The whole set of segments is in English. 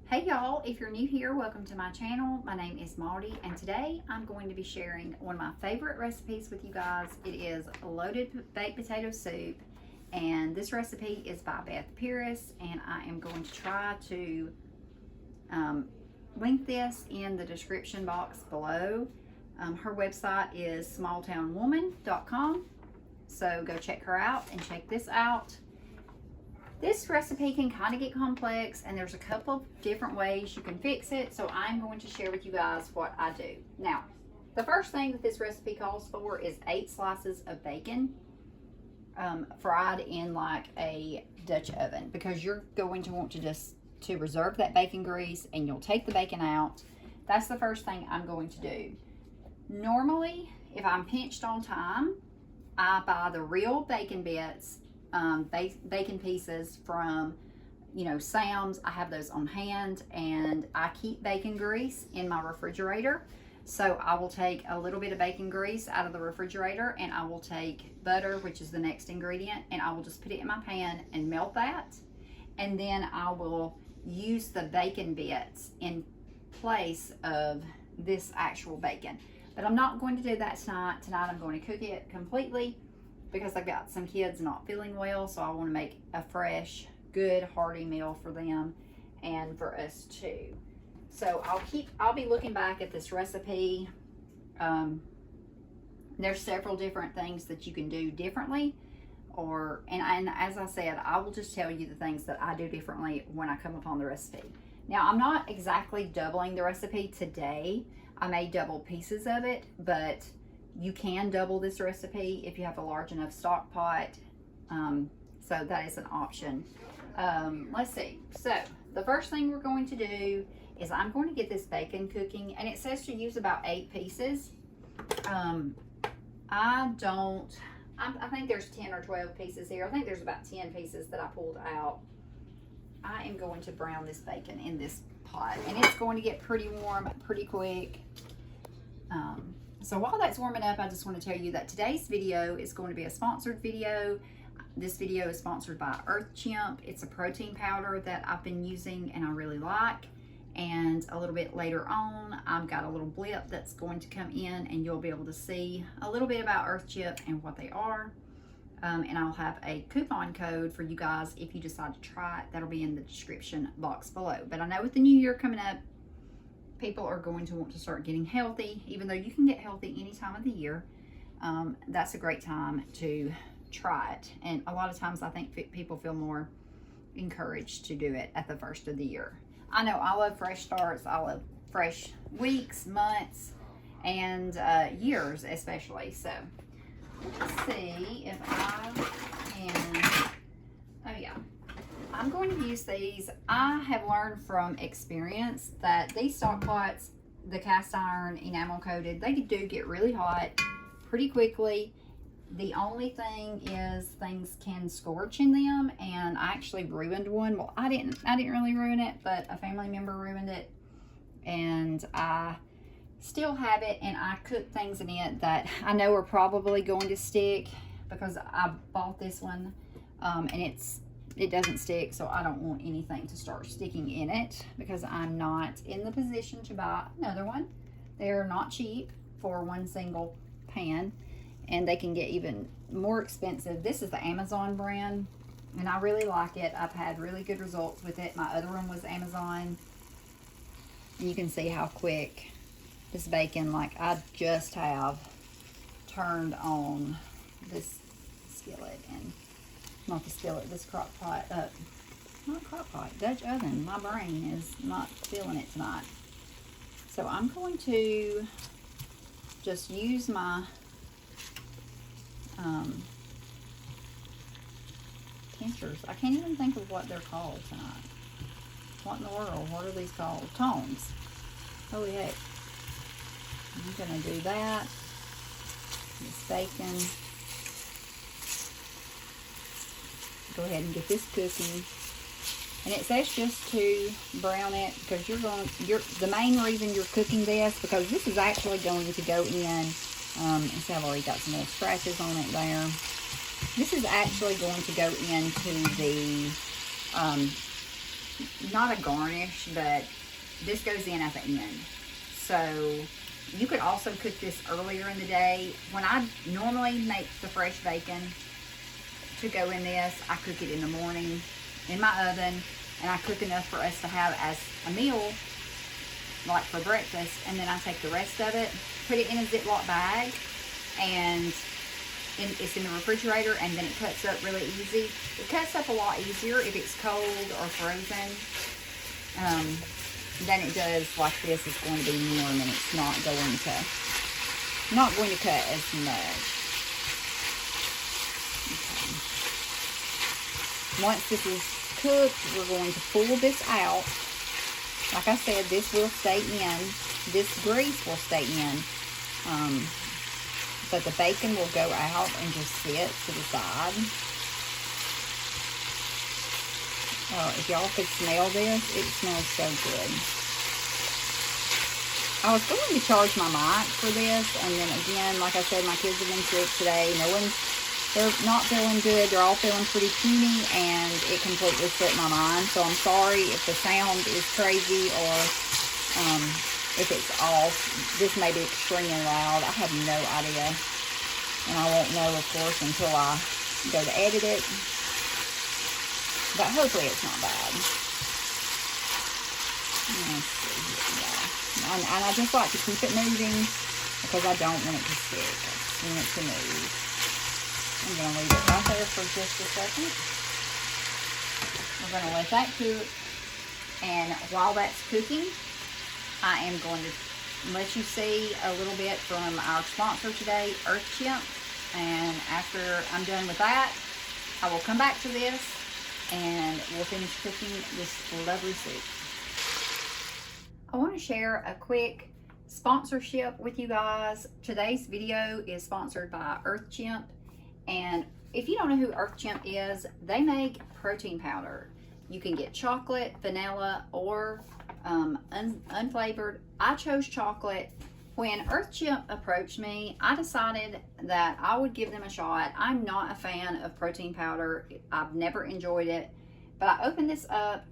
Hey y'all, if you're new here, welcome to my channel. My name is Maudie, and today I'm going to be sharing one of my favorite recipes with you guys. It is loaded baked potato soup, and this recipe is by Beth Pierce, and I am going to try to link this in the description box below. Her website is smalltownwoman.com, so go check her out and check this out. This recipe can kind of get complex, and there's a couple of different ways you can fix it, so I'm going to share with you guys what I do. Now, the first thing that this recipe calls for is 8 slices of bacon fried in like a Dutch oven, because you're going to want to reserve that bacon grease, and you'll take the bacon out. That's the first thing I'm going to do. Normally, if I'm pinched on time, I buy the real bacon bits, bacon pieces from, Sam's. I have those on hand, and I keep bacon grease in my refrigerator. So I will take a little bit of bacon grease out of the refrigerator, and I will take butter, which is the next ingredient, and I will just put it in my pan and melt that. And then I will use the bacon bits in place of this actual bacon. But I'm not going to do that tonight. Tonight I'm going to cook it completely, because I've got some kids not feeling well, so I want to make a fresh, good, hearty meal for them and for us too. So I'll be looking back at this recipe. There's several different things that you can do differently, and as I said, I will just tell you the things that I do differently when I come upon the recipe. Now, I'm not exactly doubling the recipe today. I may double pieces of it, but you can double this recipe if you have a large enough stock pot. So that is an option. Let's see. So the first thing we're going to do is I'm going to get this bacon cooking, and it says to use about 8 pieces. I think there's 10 or 12 pieces here. I think there's about 10 pieces that I pulled out. I am going to brown this bacon in this pot, and it's going to get pretty warm pretty quick. So while that's warming up, I just want to tell you that today's video is going to be a sponsored video. This video is sponsored by Earth Chimp. It's a protein powder that I've been using and I really like. And a little bit later on, I've got a little blip that's going to come in, and you'll be able to see a little bit about Earth Chimp and what they are. And I'll have a coupon code for you guys if you decide to try it. That'll be in the description box below. But I know with the new year coming up, people are going to want to start getting healthy. Even though you can get healthy any time of the year, that's a great time to try it. And a lot of times I think people feel more encouraged to do it at the first of the year. I know I love fresh starts. I love fresh weeks, months, and years especially. So let's see if I can. Oh yeah, I'm going to use these. I have learned from experience that these stock pots, the cast iron enamel coated, they do get really hot pretty quickly. The only thing is things can scorch in them, and I actually ruined one. Well, I didn't really ruin it, but a family member ruined it, and I still have it, and I cook things in it that I know are probably going to stick, because I bought this one and it doesn't stick, so I don't want anything to start sticking in it, because I'm not in the position to buy another one. They're not cheap for one single pan, and they can get even more expensive. This is the Amazon brand, and I really like it. I've had really good results with it. My other one was Amazon, and you can see how quick this bacon, like I just have turned on this skillet, and not the skillet, this crock pot, not crock pot, Dutch oven. My brain is not feeling it tonight. So I'm going to just use my pincers. I can't even think of what they're called tonight. What in the world? What are these called? Tongs. Holy heck. I'm going to do that. This bacon. Go ahead and get this cooking. And it says just to brown it, because the main reason you're cooking this, because this is actually going to go in, see, I've already got some little scratches on it there. This is actually going to go into the not a garnish, but this goes in at the end. So you could also cook this earlier in the day. When I normally make the fresh bacon to go in this, I cook it in the morning in my oven, and I cook enough for us to have as a meal, like for breakfast, and then I take the rest of it, put it in a Ziploc bag, and it's in the refrigerator, and then it cuts up really easy. It cuts up a lot easier if it's cold or frozen than it does like this. It's going to be warm, and it's not going to cut as much. Okay. Once this is cooked, we're going to pull this out. Like I said, this will stay in. This grease will stay in. But the bacon will go out and just sit to the side. Oh, if y'all could smell this, it smells so good. I was going to charge my mic for this, and then again, like I said, my kids have been sick today. They're not feeling good. They're all feeling pretty puny, and it completely slipped my mind. So I'm sorry if the sound is crazy, or if it's off. This may be extremely loud. I have no idea. And I won't know, of course, until I go to edit it. But hopefully it's not bad. Let's see here. Yeah. And I just like to keep it moving because I don't want it to stick. I want it to move. I'm going to leave it right there for just a second. We're going to let that cook. And while that's cooking, I am going to let you see a little bit from our sponsor today, Earth Chimp. And after I'm done with that, I will come back to this and we'll finish cooking this lovely soup. I want to share a quick sponsorship with you guys. Today's video is sponsored by Earth Chimp. And if you don't know who Earth Chimp is, they make protein powder. You can get chocolate, vanilla, or unflavored. I chose chocolate. When Earth Chimp approached me, I decided that I would give them a shot. I'm not a fan of protein powder. I've never enjoyed it. But I opened this up.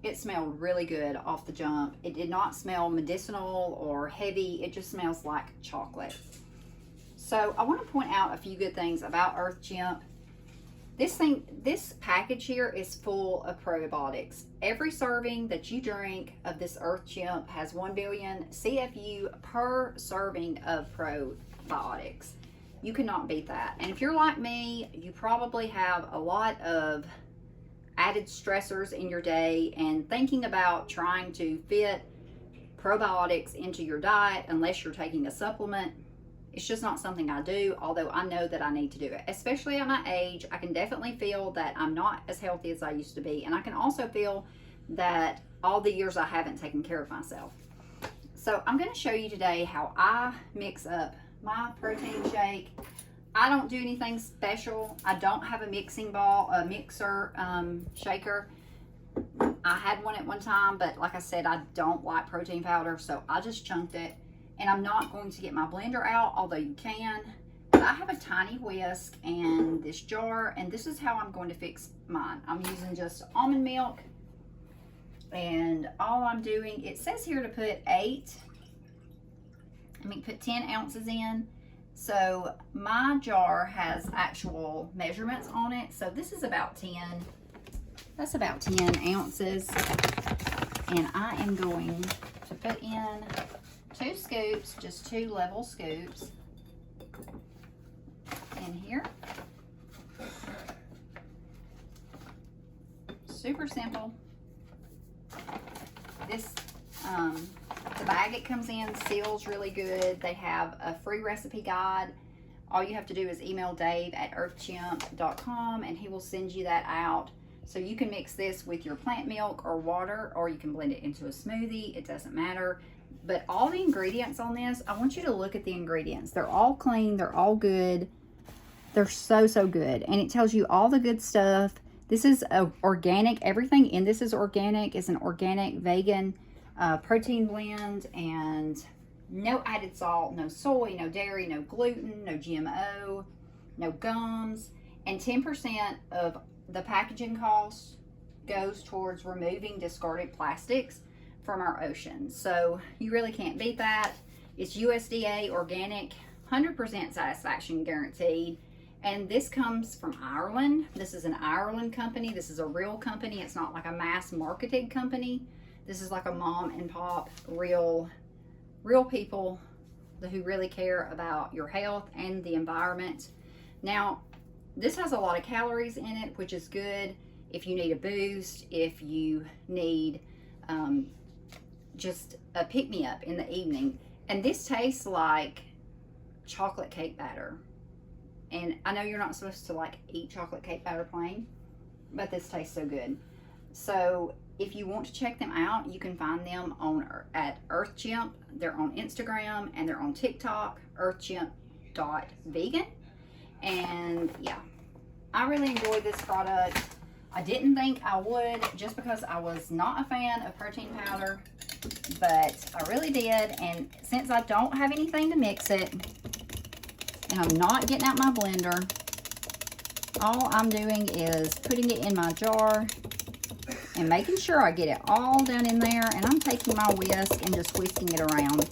It smelled really good off the jump. It did not smell medicinal or heavy. It just smells like chocolate. So I want to point out a few good things about Earth Chimp. This package here is full of probiotics. Every serving that you drink of this Earth Chimp has 1 billion CFU per serving of probiotics. You cannot beat that. And if you're like me, you probably have a lot of added stressors in your day, and thinking about trying to fit probiotics into your diet unless you're taking a supplement, it's just not something I do, although I know that I need to do it. Especially at my age, I can definitely feel that I'm not as healthy as I used to be. And I can also feel that all the years I haven't taken care of myself. So I'm going to show you today how I mix up my protein shake. I don't do anything special. I don't have a mixer shaker. I had one at one time, but like I said, I don't like protein powder, so I just chunked it. And I'm not going to get my blender out, although you can. But I have a tiny whisk and this jar, and this is how I'm going to fix mine. I'm using just almond milk, and all I'm doing, it says here to put 10 ounces in. So my jar has actual measurements on it. So this is about 10. That's about 10 ounces. And I am going to put in 2 scoops, just 2 level scoops in here. Super simple. This, the bag it comes in seals really good. They have a free recipe guide. All you have to do is email Dave at earthchimp.com and he will send you that out. So you can mix this with your plant milk or water, or you can blend it into a smoothie. It doesn't matter. But all the ingredients on this, I want you to look at the ingredients. They're all clean. They're all good. They're so, so good. And it tells you all the good stuff. This is organic. Everything in this is organic. It's an organic vegan protein blend, and no added salt, no soy, no dairy, no gluten, no GMO, no gums. And 10% of the packaging cost goes towards removing discarded plastics from our oceans. So you really can't beat that. It's USDA organic, 100% satisfaction guaranteed. And this comes from Ireland. This is an Ireland company. This is a real company. It's not like a mass marketed company. This is like a mom and pop, real people who really care about your health and the environment. Now, this has a lot of calories in it, which is good if you need a boost, if you need just a pick-me-up in the evening. And this tastes like chocolate cake batter. And I know you're not supposed to like eat chocolate cake batter plain, but this tastes so good. So if you want to check them out, you can find them at EarthChimp. They're on Instagram and they're on TikTok, earthchimp.vegan. And yeah, I really enjoyed this product. I didn't think I would, just because I was not a fan of protein powder, but I really did. And since I don't have anything to mix it, and I'm not getting out my blender, all I'm doing is putting it in my jar and making sure I get it all down in there. And I'm taking my whisk and just whisking it around.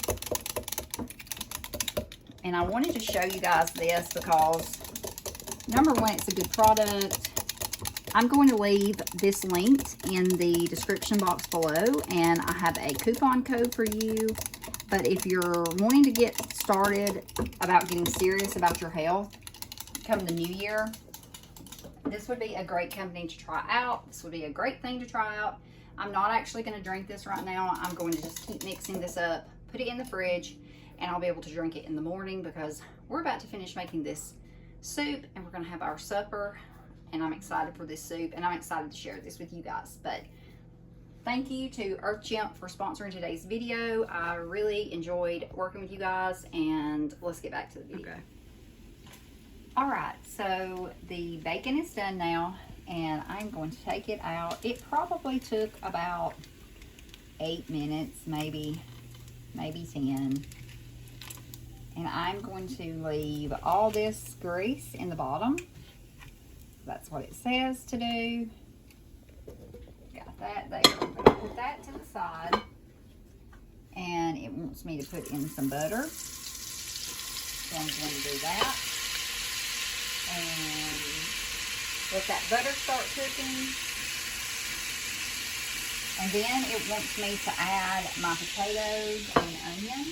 And I wanted to show you guys this because, number one, it's a good product. I'm going to leave this linked in the description box below, and I have a coupon code for you. But if you're wanting to get started about getting serious about your health come the new year, this would be a great company to try out. This would be a great thing to try out. I'm not actually going to drink this right now. I'm going to just keep mixing this up, put it in the fridge, and I'll be able to drink it in the morning because we're about to finish making this soup and we're going to have our supper. And I'm excited for this soup, and I'm excited to share this with you guys. But thank you to EarthChimp for sponsoring today's video. I really enjoyed working with you guys, and let's get back to the video. Okay. All right, so the bacon is done now, and I'm going to take it out. It probably took about 8 minutes, maybe 10. And I'm going to leave all this grease in the bottom. That's what it says to do. Got that there. I'm going to put that to the side. And it wants me to put in some butter. So I'm going to do that. And let that butter start cooking. And then it wants me to add my potatoes and onion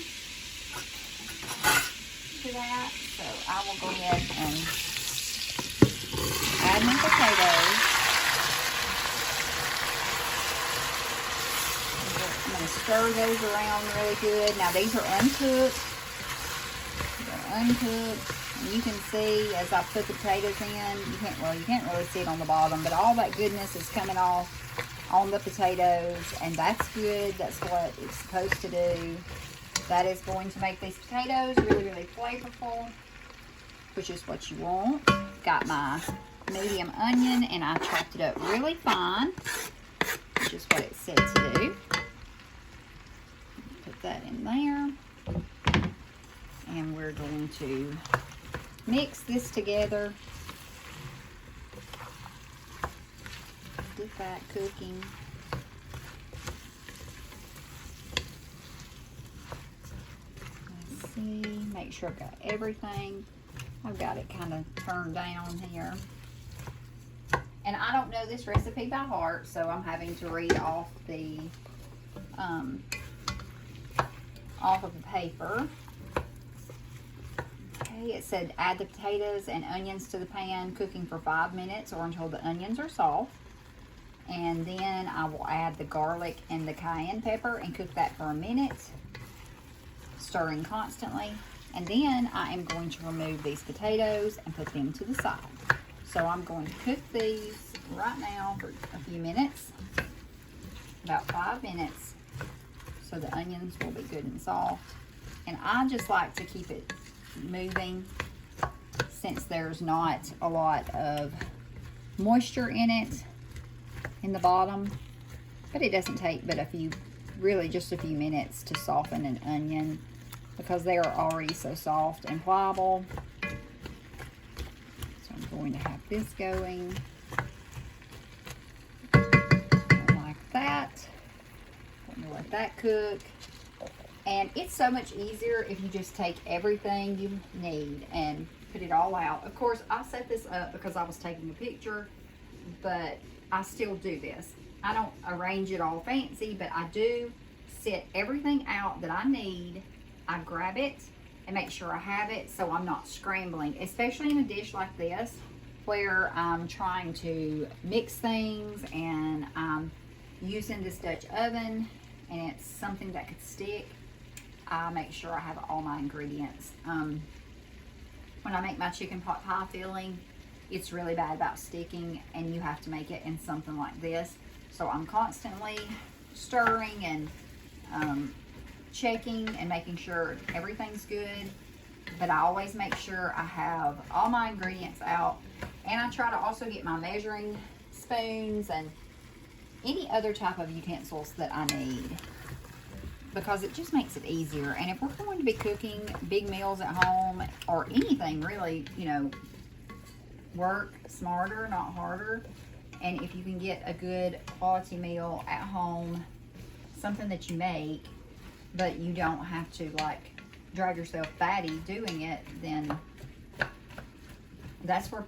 to that. So I will go ahead and add my potatoes. I'm going to stir those around really good. Now these are uncooked. They're uncooked. And you can see as I put the potatoes in, you can't really see it on the bottom, but all that goodness is coming off on the potatoes, and that's good. That's what it's supposed to do. That is going to make these potatoes really, really flavorful, which is what you want. Got my medium onion, and I chopped it up really fine, which is what it said to do. Put that in there, and we're going to mix this together. Get that cooking. Let's see, make sure I've got everything. I've got it kind of turned down here. And I don't know this recipe by heart, so I'm having to read off the off of the paper. Okay, it said add the potatoes and onions to the pan, cooking for 5 minutes or until the onions are soft. And then I will add the garlic and the cayenne pepper and cook that for a minute, stirring constantly. And then I am going to remove these potatoes and put them to the side. So I'm going to cook these right now for a few minutes, about 5 minutes, so the onions will be good and soft. And I just like to keep it moving since there's not a lot of moisture in it in the bottom, but it doesn't take but really just a few minutes to soften an onion because they are already so soft and pliable. So I'm going to have this going. let that cook. And it's so much easier if you just take everything you need and put it all out. Of course, I set this up because I was taking a picture, but I still do this. I don't arrange it all fancy, but I do set everything out that I need. I grab it and make sure I have it so I'm not scrambling, especially in a dish like this where I'm trying to mix things and I'm using this Dutch oven and it's something that could stick. I make sure I have all my ingredients. When I make my chicken pot pie filling, it's really bad about sticking, and you have to make it in something like this. So I'm constantly stirring and checking and making sure everything's good. But I always make sure I have all my ingredients out, and I try to also get my measuring spoons and any other type of utensils that I need, because it just makes it easier. And if we're going to be cooking big meals at home or anything really, you know, work smarter, not harder. And if you can get a good quality meal at home, something that you make, but you don't have to like drive yourself batty doing it, then that's where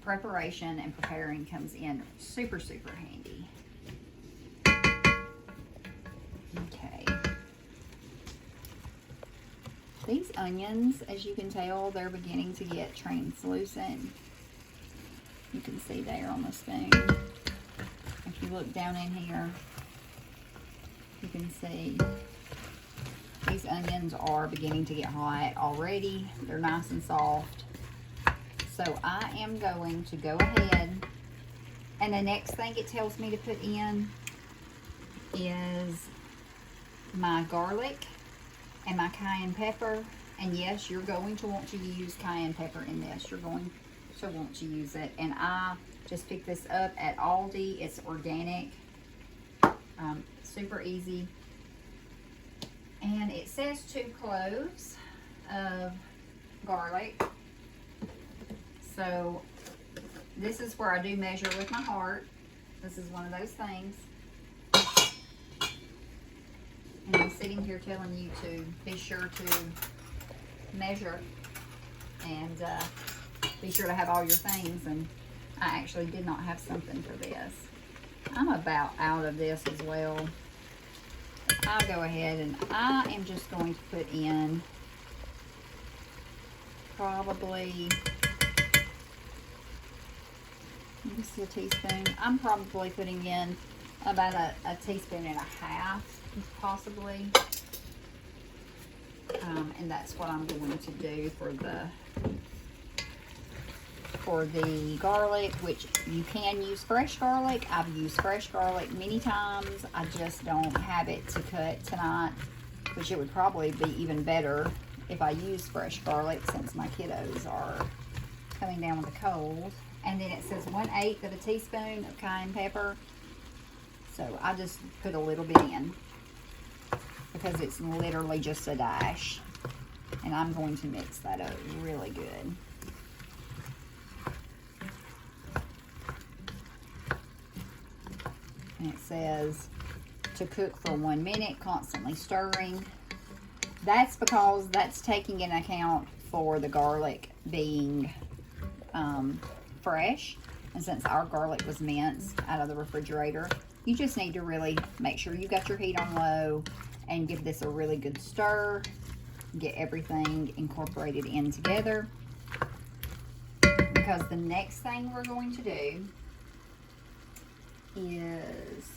preparation and preparing comes in super, super handy. Okay. These onions, as you can tell, they're beginning to get translucent. You can see there on the spoon. If you look down in here, you can see these onions are beginning to get hot already. They're nice and soft. So I am going to go ahead, and the next thing it tells me to put in is my garlic and my cayenne pepper. And yes, you're going to want to use cayenne pepper in this. You're going to want to use it. And I just picked this up at Aldi. It's organic, super easy. And it says 2 cloves of garlic. So this is where I do measure with my heart. This is one of those things. And I'm sitting here telling you to be sure to measure and be sure to have all your things. And I actually did not have something for this. I'm about out of this as well. I'll go ahead and I am just going to put in probably, this is a teaspoon. I'm probably putting in about a teaspoon and a half, possibly. And that's what I'm going to do for the garlic, which you can use fresh garlic. I've used fresh garlic many times. I just don't have it to cut tonight, which it would probably be even better if I use fresh garlic since my kiddos are coming down with a cold. And then it says 1/8 of a teaspoon of cayenne pepper. So I just put a little bit in because it's literally just a dash. And I'm going to mix that up really good. And it says to cook for 1 minute, constantly stirring. That's because that's taking into account for the garlic being fresh. And since our garlic was minced out of the refrigerator, you just need to really make sure you got your heat on low and give this a really good stir. Get everything incorporated in together. Because the next thing we're going to do is,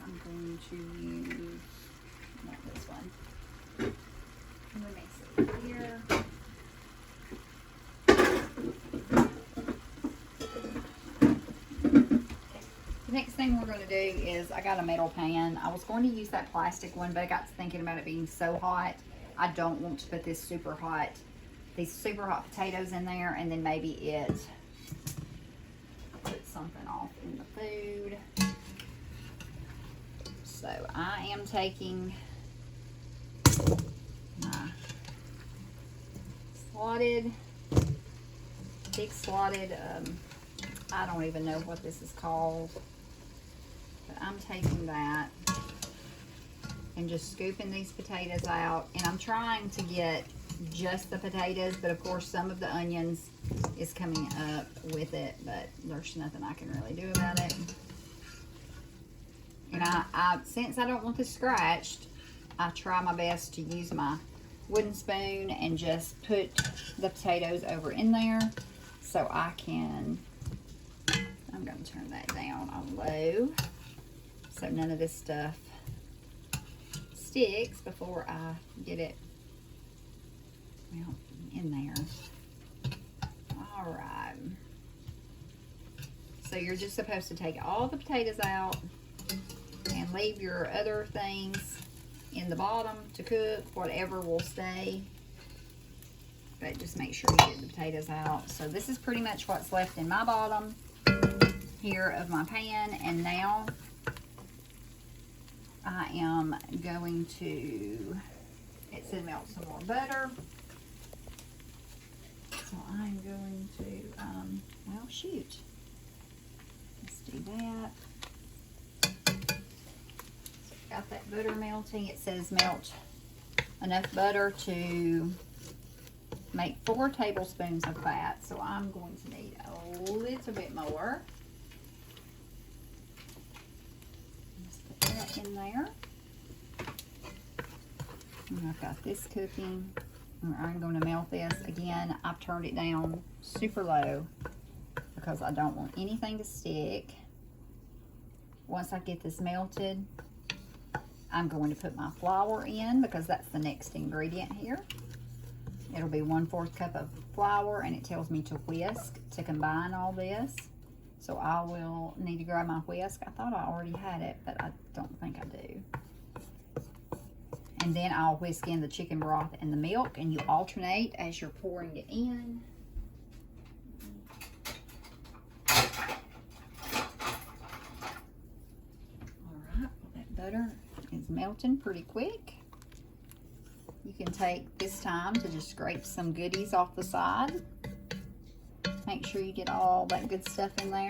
I'm going to use, not this one. I'm going to mix it here. The next thing we're going to do is, I got a metal pan. I was going to use that plastic one, but I got to thinking about it being so hot. I don't want to put these super hot potatoes in there, and then maybe it puts something off in the food. So I am taking my big slotted, I don't even know what this is called, but I'm taking that and just scooping these potatoes out. And I'm trying to get just the potatoes, but of course some of the onions is coming up with it, but there's nothing I can really do about it. And I since I don't want this scratched, I try my best to use my wooden spoon and just put the potatoes over in there so I can, I'm going to turn that down on low so none of this stuff sticks before I get it, well, in there. All right. So you're just supposed to take all the potatoes out and leave your other things in the bottom to cook. Whatever will stay. But just make sure you get the potatoes out. So this is pretty much what's left in my bottom here of my pan. And now I am going to, it said melt some more butter. So I'm going to, well, shoot. Let's do that. So got that butter melting. It says melt enough butter to make 4 tablespoons of fat. So I'm going to need a little bit more. Just put that in there. And I've got this cooking. I'm going to melt this. Again, I've turned it down super low because I don't want anything to stick. Once I get this melted, I'm going to put my flour in because that's the next ingredient here. It'll be 1/4 cup of flour, and it tells me to whisk to combine all this. So I will need to grab my whisk. I thought I already had it, but I don't think I do. And then I'll whisk in the chicken broth and the milk, and you alternate as you're pouring it in. All right, well, that butter is melting pretty quick. You can take this time to just scrape some goodies off the side. Make sure you get all that good stuff in there.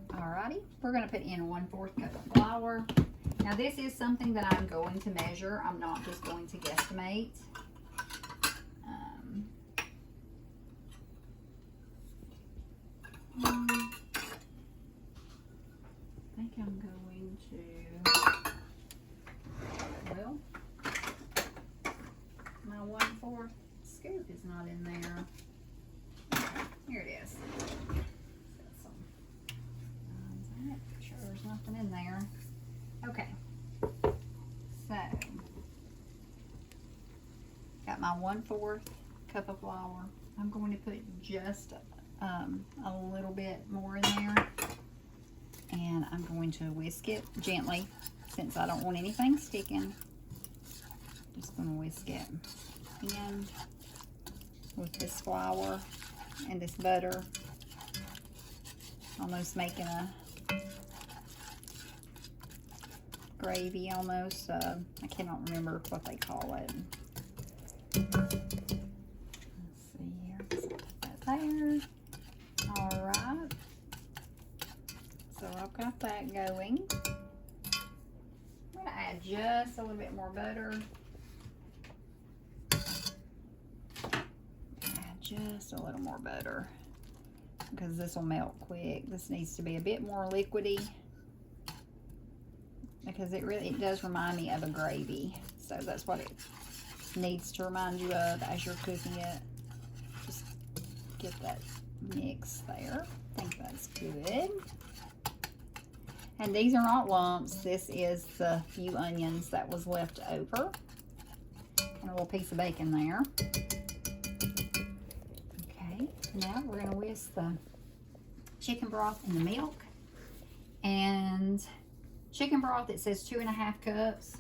Alrighty, we're going to put in 1/4 cup of flour. Now this is something that I'm going to measure. I'm not just going to guesstimate. I think I'm going to, well, my 1/4 scoop is not in there. Here it is. Make sure there's nothing in there. Okay, so got my 1/4 cup of flour. I'm going to put just a little bit more in there, and I'm going to whisk it gently since I don't want anything sticking. Just going to whisk it in with this flour and this butter, almost making a gravy almost. I cannot remember what they call it. Let's see here. Put that there. All right. So I've got that going. I'm going to add just a little bit more butter. Add just a little more butter because this will melt quick. This needs to be a bit more liquidy, because it does remind me of a gravy. So that's what it needs to remind you of as you're cooking it. Just get that mix there. I think that's good. And these are not lumps. This is the few onions that was left over. And a little piece of bacon there. Okay, now we're gonna whisk the chicken broth in the milk. And chicken broth, it says 2.5 cups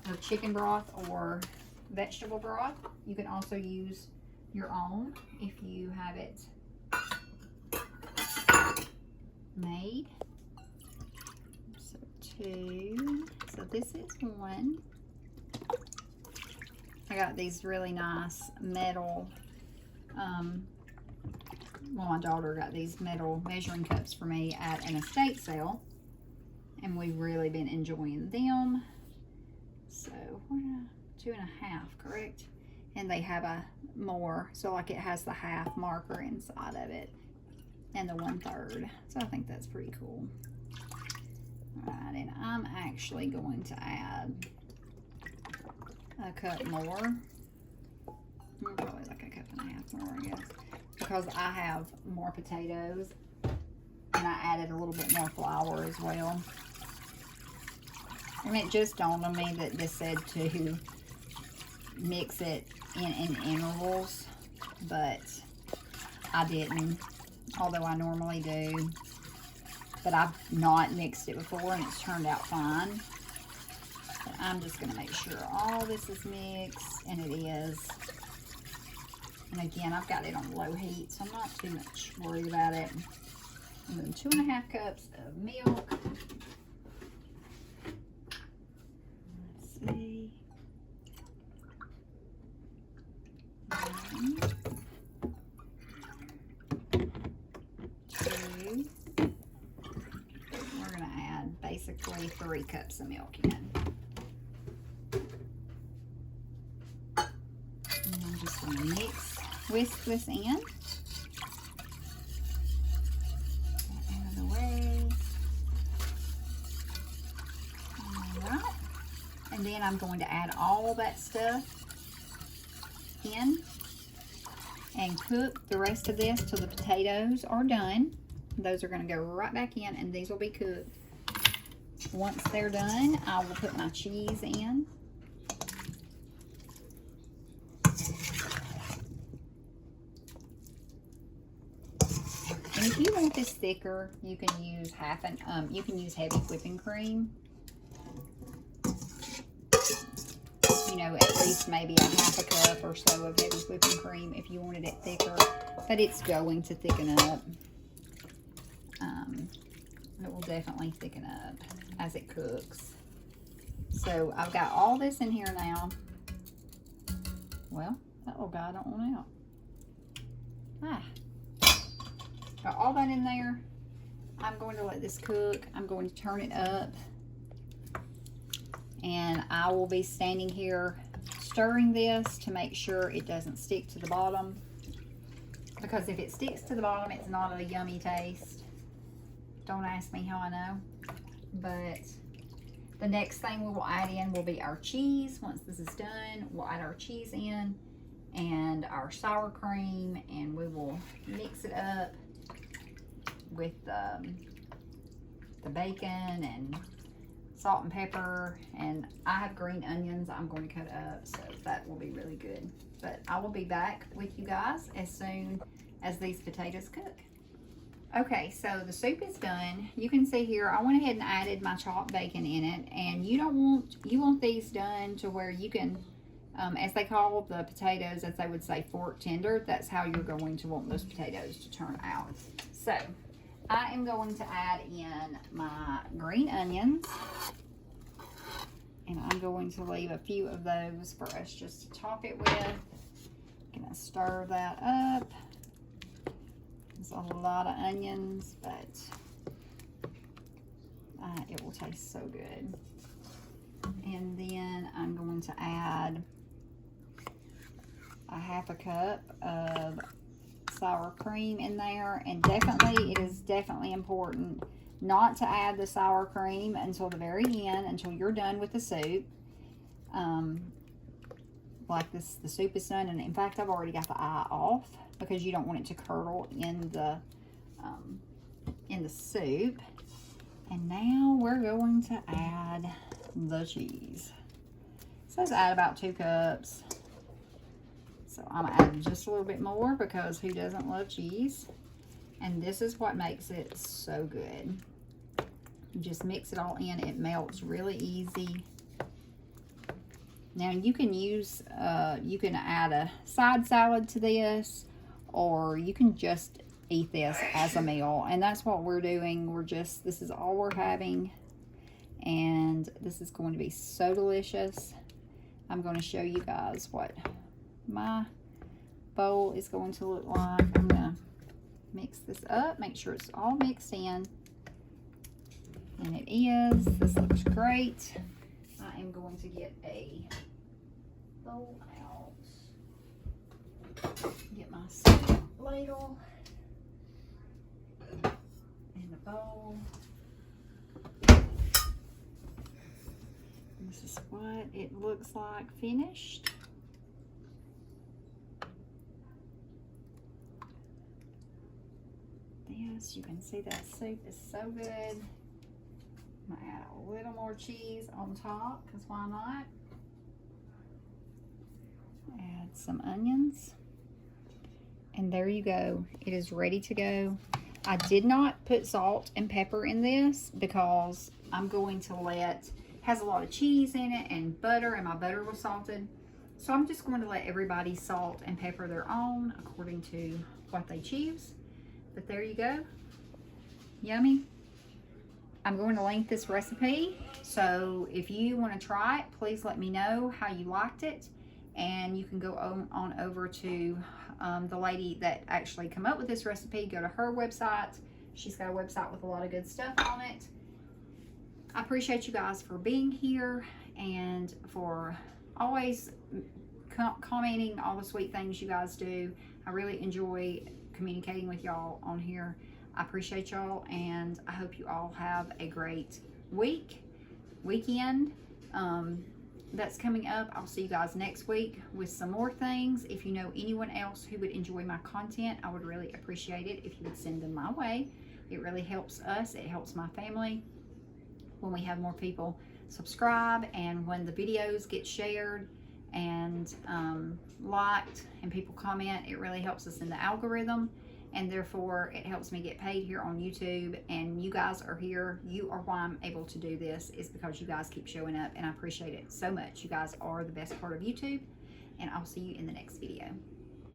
of chicken broth or vegetable broth. You can also use your own if you have it made. So 2. So this is 1. I got these really nice metal, well, my daughter got these metal measuring cups for me at an estate sale. and we've really been enjoying them. So we're 2.5, correct? And they have a more, so like it has the half marker inside of it and the 1/3. So I think that's pretty cool. All right, and I'm actually going to add a cup more. Probably like a 1.5 cups more, I guess, because I have more potatoes and I added a little bit more flour as well. And it just dawned on me that this said to mix it in intervals, but I didn't, although I normally do. But I've not mixed it before and it's turned out fine. But I'm just going to make sure all this is mixed, and it is. And again, I've got it on low heat, so I'm not too much worried about it. And then 2.5 cups of milk. Let's see. 1, 2. We're going to add basically 3 cups of milk in. And I'm just going to whisk this in. Out of the way. All right. And then I'm going to add all that stuff in and cook the rest of this till the potatoes are done. Those are going to go right back in, and these will be cooked. Once they're done, I will put my cheese in. And if you want this thicker, you can use you can use heavy whipping cream. You know, at least maybe a 1/2 cup or so of heavy whipping cream if you wanted it thicker. But it's going to thicken up. It will definitely thicken up as it cooks. So I've got all this in here now. Well, that little guy don't want out. Got all that in there. I'm going to let this cook. I'm going to turn it up. And I will be standing here stirring this to make sure it doesn't stick to the bottom. Because if it sticks to the bottom, it's not a yummy taste. Don't ask me how I know. But the next thing we will add in will be our cheese. Once this is done, we'll add our cheese in and our sour cream, and we will mix it up with the bacon and salt and pepper. And I have green onions I'm going to cut up, so that will be really good. But I will be back with you guys as soon as these potatoes cook. Okay, so the soup is done. You can see here I went ahead and added my chopped bacon in it, and you want these done to where you can, as they call the potatoes, as they would say, fork tender. That's how you're going to want those potatoes to turn out. So I am going to add in my green onions, and I'm going to leave a few of those for us just to top it with. Gonna stir that up. There's a lot of onions, but it will taste so good. And then I'm going to add a 1/2 cup of sour cream in there. And definitely, it is definitely important not to add the sour cream until the very end, until you're done with the soup. Like this, the soup is done, and in fact, I've already got the eye off because you don't want it to curdle in the soup. And now we're going to add the cheese. It says add about 2 cups. So I'm adding just a little bit more because who doesn't love cheese? And this is what makes it so good. You just mix it all in. It melts really easy. Now you can use, you can add a side salad to this, or you can just eat this as a meal. And that's what we're doing. This is all we're having. And this is going to be so delicious. I'm going to show you guys what my bowl is going to look like. I'm going to mix this up, make sure it's all mixed in. And it is. This looks great. I am going to get a bowl out. Get my ladle and the bowl. This is what it looks like finished. This, you can see that soup is so good. I'm gonna add a little more cheese on top, because why not? Add some onions. And there you go. It is ready to go. I did not put salt and pepper in this because I'm going to has a lot of cheese in it and butter, and my butter was salted. So I'm just going to let everybody salt and pepper their own according to what they choose. But there you go. Yummy. I'm going to link this recipe. So if you want to try it, please let me know how you liked it. And you can go on over to the lady that actually come up with this recipe. Go to her website. She's got a website with a lot of good stuff on it. I appreciate you guys for being here and for always commenting all the sweet things you guys do. I really enjoy communicating with y'all on here. I appreciate y'all, and I hope you all have a great weekend that's coming up. I'll see you guys next week with some more things. If you know anyone else who would enjoy my content, I would really appreciate it if you would send them my way. It really helps us. It helps my family when we have more people subscribe, and when the videos get shared and liked and people comment, it really helps us in the algorithm, and therefore it helps me get paid here on YouTube. And you guys are here. You are why I'm able to do this, is because you guys keep showing up, and I appreciate it so much. You guys are the best part of YouTube, and I'll see you in the next video.